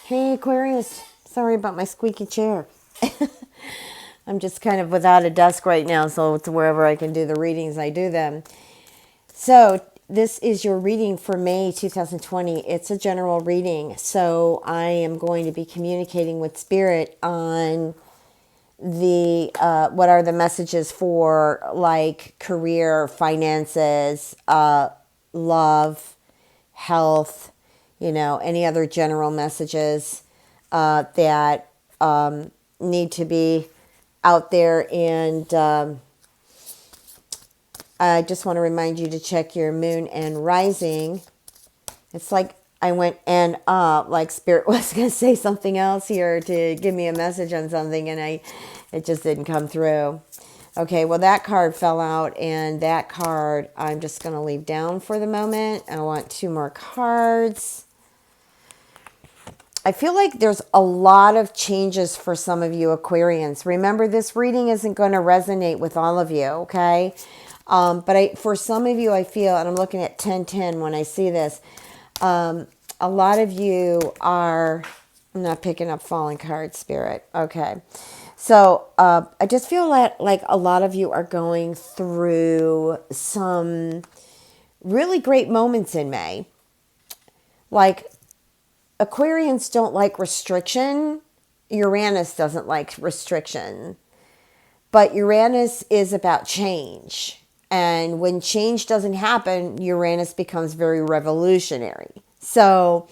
Hey Aquarius, sorry about my squeaky chair. I'm just kind of without a desk right now, so it's wherever I can do the readings, I do them. So this is your reading for May 2020. It's a general reading, so I am going to be communicating with Spirit on the what are the messages for like career, finances, love, health, any other general messages that need to be out there. And I just want to remind you to check your moon and rising. It's like I went and like Spirit was going to say something else here to give me a message on something, and it just didn't come through. Okay, well, that card fell out, and that card I'm just going to leave down for the moment. I want two more cards. I feel like there's a lot of changes for some of you Aquarians. Remember, this reading isn't going to resonate with all of you, okay? But for some of you, I feel, and I'm looking at 1010 when I see this, a lot of you are, I'm not picking up falling cards, Spirit. Okay. So I just feel like a lot of you are going through some really great moments in May. Like, Aquarians don't like restriction. Uranus doesn't like restriction. But Uranus is about change. And when change doesn't happen, Uranus becomes very revolutionary. So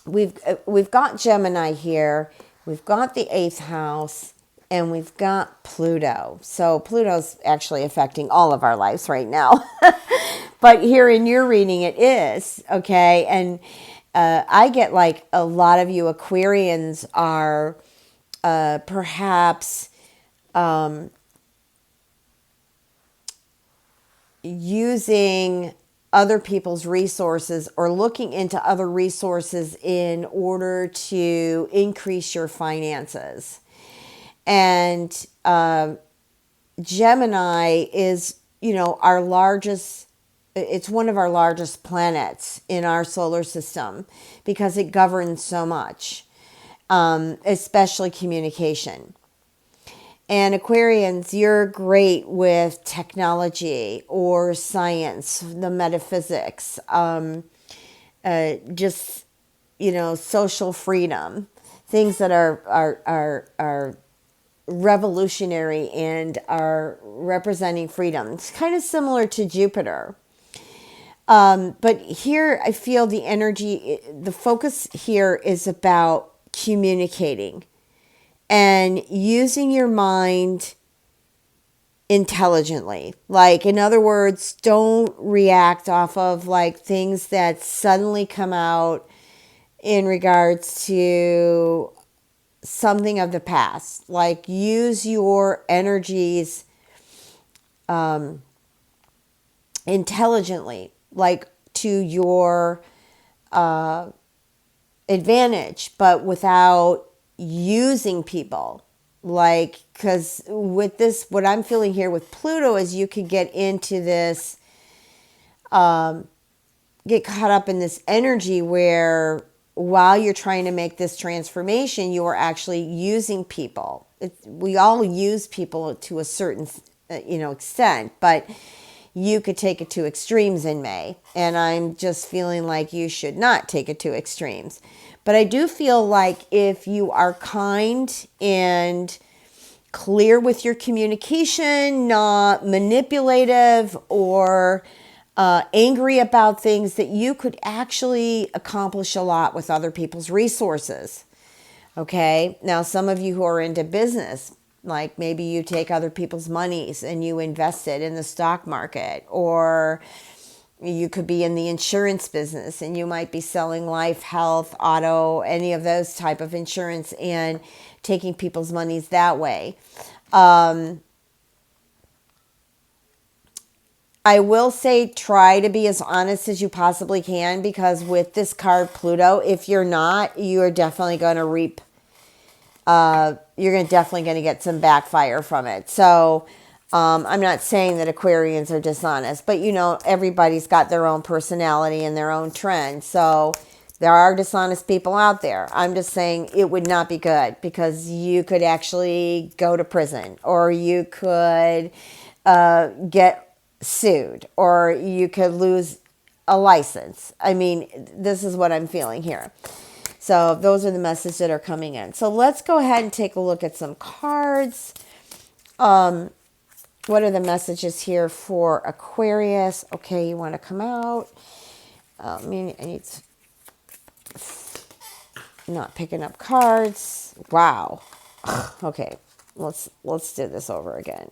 we've got Gemini here. We've got the 8th house. And we've got Pluto. So Pluto's actually affecting all of our lives right now. But here in your reading, it is, okay? And I get like a lot of you Aquarians are perhaps using other people's resources or looking into other resources in order to increase your finances. And Gemini is, our largest, it's one of our largest planets in our solar system because it governs so much, especially communication. And Aquarians, you're great with technology or science, the metaphysics, just, social freedom, things that are revolutionary and are representing freedom. It's kind of similar to Jupiter. But here I feel the energy, the focus here is about communicating and using your mind intelligently. Like, in other words, don't react off of like things that suddenly come out in regards to something of the past. Like, use your energies intelligently, like to your advantage, but without using people. Like, because with this, what I'm feeling here with Pluto is you could get into this, get caught up in this energy where while you're trying to make this transformation, you are actually using people. We all use people to a certain, extent, but you could take it to extremes in May. And I'm just feeling like you should not take it to extremes. But I do feel like if you are kind and clear with your communication, not manipulative or angry about things, that you could actually accomplish a lot with other people's resources. Okay. Now, some of you who are into business, like maybe you take other people's monies and you invest it in the stock market, or you could be in the insurance business and you might be selling life, health, auto, any of those type of insurance and taking people's monies that way. I will say try to be as honest as you possibly can, because with this card Pluto, if you're not, you are definitely going to reap, definitely going to get some backfire from it. So I'm not saying that Aquarians are dishonest, but everybody's got their own personality and their own trend. So There are dishonest people out there. I'm just saying it would not be good because you could actually go to prison, or you could get sued, or you could lose a license. I mean, this is what I'm feeling here. So those are the messages that are coming in. So let's go ahead and take a look at some cards. What are the messages here for Aquarius? Okay, you want to come out. I need not picking up cards. Wow. Okay, let's do this over again.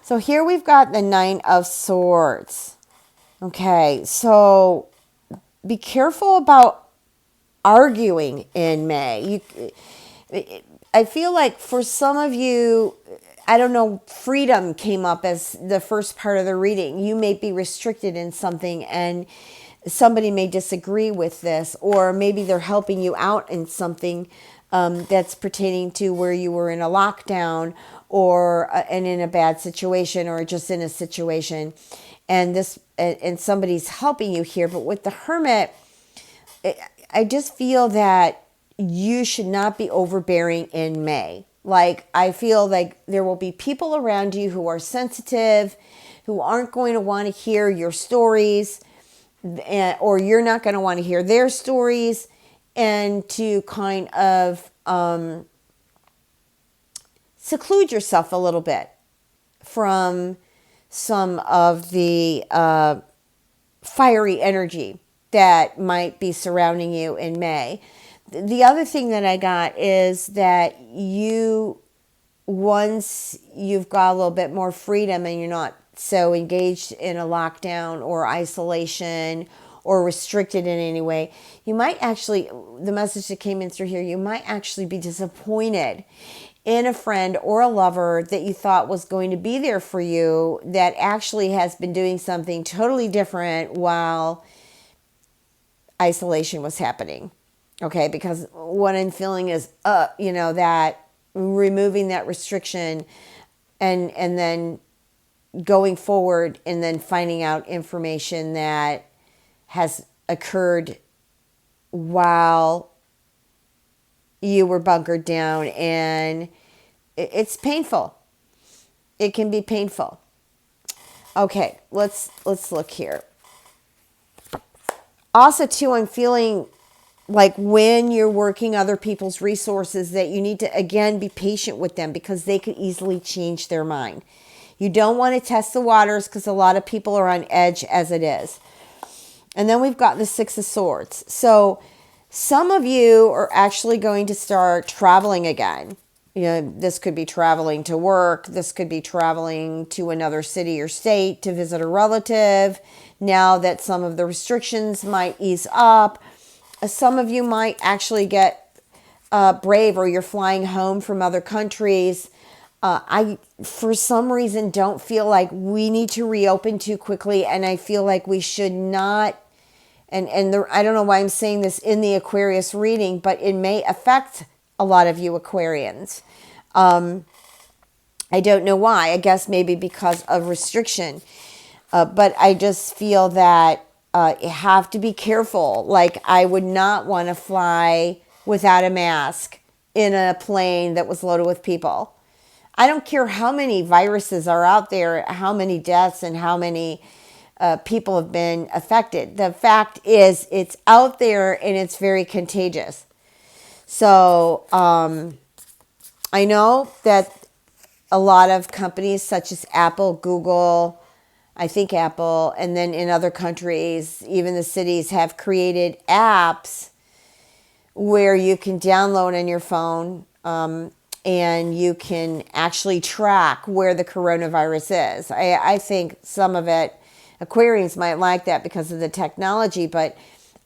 So here we've got the Nine of Swords. Okay, so be careful about arguing in May. I feel like for some of you, I don't know, freedom came up as the first part of the reading. You may be restricted in something and somebody may disagree with this, or maybe they're helping you out in something that's pertaining to where you were in a lockdown, or and in a bad situation, or just in a situation, and somebody's helping you here. But with the Hermit, I just feel that you should not be overbearing in May. Like, I feel like there will be people around you who are sensitive, who aren't going to want to hear your stories, or you're not going to want to hear their stories, and to kind of seclude yourself a little bit from some of the fiery energy that might be surrounding you in May. The other thing that I got is that once you've got a little bit more freedom and you're not so engaged in a lockdown or isolation or restricted in any way, you might actually, the message that came in through here, you might actually be disappointed in a friend or a lover that you thought was going to be there for you, that actually has been doing something totally different while isolation was happening. Okay, because what I'm feeling is, that removing that restriction and then going forward and then finding out information that has occurred while you were bunkered down, and it's painful. It can be painful. Okay, let's look here. Also, too, I'm feeling like when you're working other people's resources that you need to, again, be patient with them because they could easily change their mind. You don't want to test the waters because a lot of people are on edge as it is. And then we've got the Six of Swords. So some of you are actually going to start traveling again. This could be traveling to work. This could be traveling to another city or state to visit a relative. Now that some of the restrictions might ease up, some of you might actually get brave, or you're flying home from other countries. I, for some reason, don't feel like we need to reopen too quickly, and I feel like we should not. I don't know why I'm saying this in the Aquarius reading, but it may affect a lot of you Aquarians. I don't know why. I guess maybe because of restriction. But I just feel that you have to be careful. Like, I would not want to fly without a mask in a plane that was loaded with people. I don't care how many viruses are out there, how many deaths, and how many people have been affected. The fact is, it's out there and it's very contagious. So I know that a lot of companies such as Apple, Google, I think Apple, and then in other countries, even the cities have created apps where you can download on your phone and you can actually track where the coronavirus is. I think some of it, Aquarians might like that because of the technology, but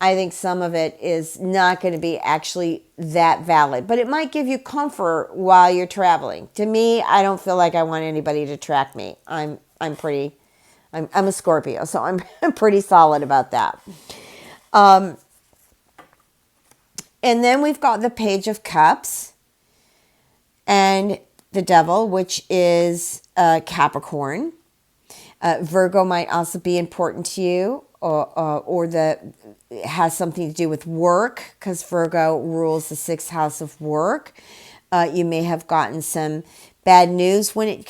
I think some of it is not going to be actually that valid. But it might give you comfort while you're traveling. To me, I don't feel like I want anybody to track me. I'm a Scorpio, so I'm pretty solid about that. And then we've got the Page of Cups. and the devil, which is Capricorn. Virgo might also be important to you, or it has something to do with work, because Virgo rules the sixth house of work. You may have gotten some bad news when it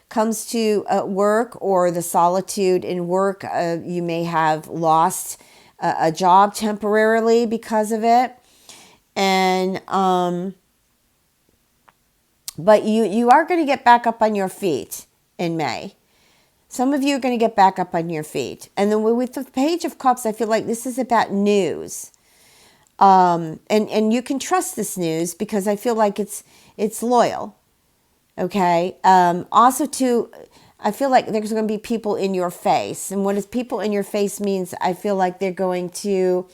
comes to work, or the solitude in work. You may have lost a job temporarily because of it. And but you are going to get back up on your feet in May. Some of you are going to get back up on your feet. And then with the Page of Cups, I feel like this is about news. And you can trust this news because I feel like it's loyal. Okay. Also too, I feel like there's going to be people in your face. And what is people in your face means, I feel like they're going to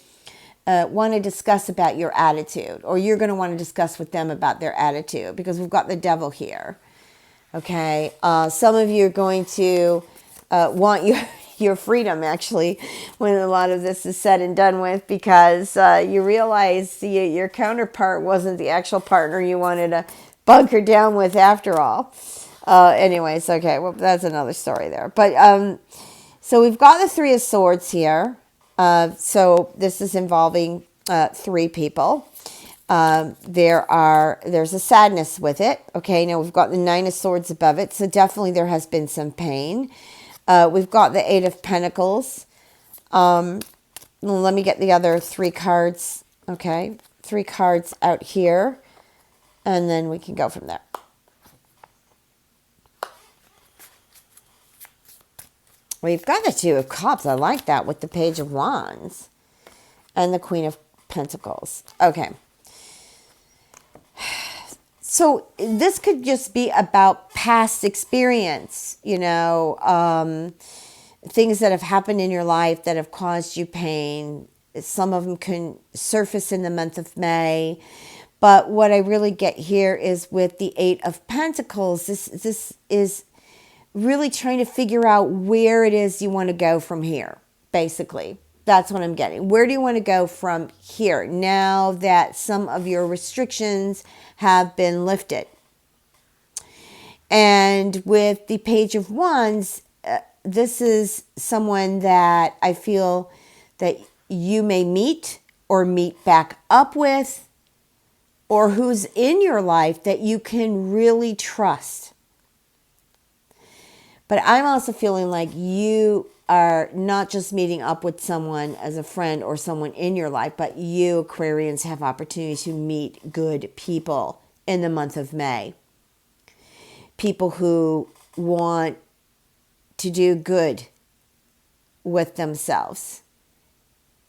want to discuss about your attitude, or you're going to want to discuss with them about their attitude, because we've got the devil here. Okay. Some of you are going to want your freedom, actually, when a lot of this is said and done with, because you realize your counterpart wasn't the actual partner you wanted to bunker down with after all. Anyways, okay, well, that's another story there. But so we've got the Three of Swords here. So this is involving three people. There's a sadness with it. Okay, now we've got the Nine of Swords above it, so definitely there has been some pain. We've got the Eight of Pentacles. Let me get the other three cards. Okay, three cards out here, and then we can go from there. We've got the Two of Cups. I like that, with the Page of Wands and the Queen of Pentacles. Okay. So this could just be about past experience, things that have happened in your life that have caused you pain. Some of them can surface in the month of May. But what I really get here is with the Eight of Pentacles, this is really trying to figure out where it is you want to go from here, basically. That's what I'm getting. Where do you want to go from here now that some of your restrictions have been lifted? And with the Page of Wands, this is someone that I feel that you may meet or meet back up with, or who's in your life that you can really trust. But I'm also feeling like you are not just meeting up with someone as a friend or someone in your life, but you, Aquarians, have opportunity to meet good people in the month of May. People who want to do good with themselves,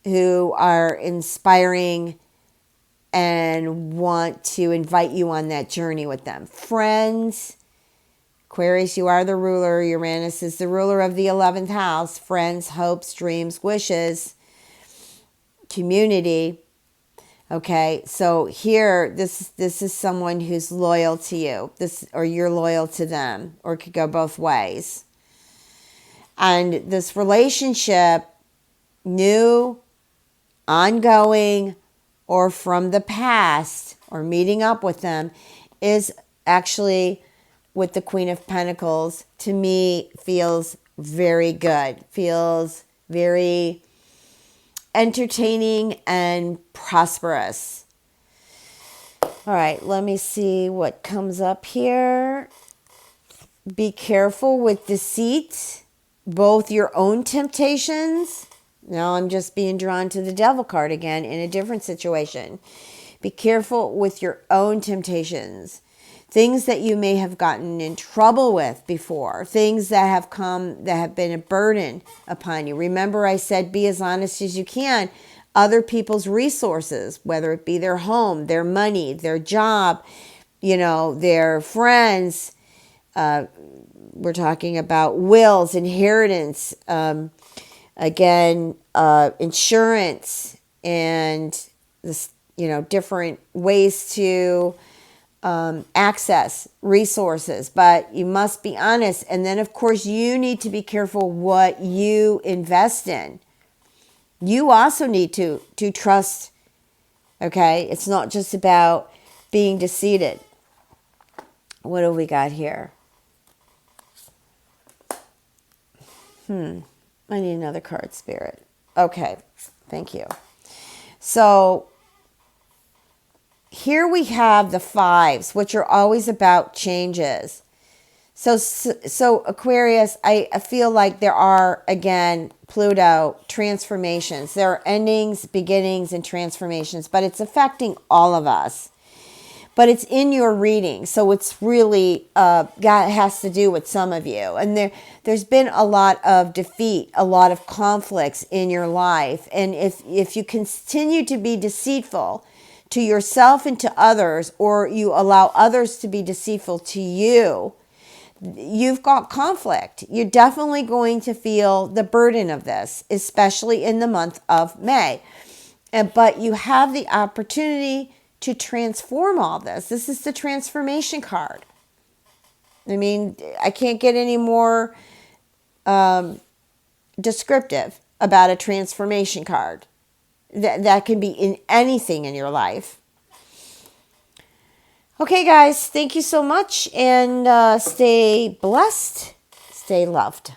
who are inspiring and want to invite you on that journey with them. Friends, Aquarius, you are the ruler. Uranus is the ruler of the 11th house. Friends, hopes, dreams, wishes, community. Okay, so here, this is someone who's loyal to you, or you're loyal to them, or it could go both ways. And this relationship, new, ongoing, or from the past, or meeting up with them, is actually, with the Queen of Pentacles, to me, feels very good. Feels very entertaining and prosperous. All right, let me see what comes up here. Be careful with deceit, both your own temptations. Now I'm just being drawn to the Devil card again in a different situation. Be careful with your own temptations. Things that you may have gotten in trouble with before. Things that have come, that have been a burden upon you. Remember, I said be as honest as you can. Other people's resources, whether it be their home, their money, their job, their friends. We're talking about wills, inheritance, insurance, and this, different ways to access resources. But you must be honest. And then, of course, you need to be careful what you invest in. You also need to trust. Okay, it's not just about being deceived. What do we got here? I need another card, Spirit. Okay, thank you. So here we have the fives, which are always about changes. So Aquarius, I feel like there are, again, Pluto, transformations. There are endings, beginnings, and transformations, but it's affecting all of us. But it's in your reading, so it's really has to do with some of you. And there's been a lot of defeat, a lot of conflicts in your life. And if you continue to be deceitful to yourself and to others, or you allow others to be deceitful to you, you've got conflict. You're definitely going to feel the burden of this, especially in the month of May. But you have the opportunity to transform all this. This is the transformation card. I mean, I can't get any more descriptive about a transformation card. That can be in anything in your life. Okay, guys, thank you so much, and stay blessed, stay loved.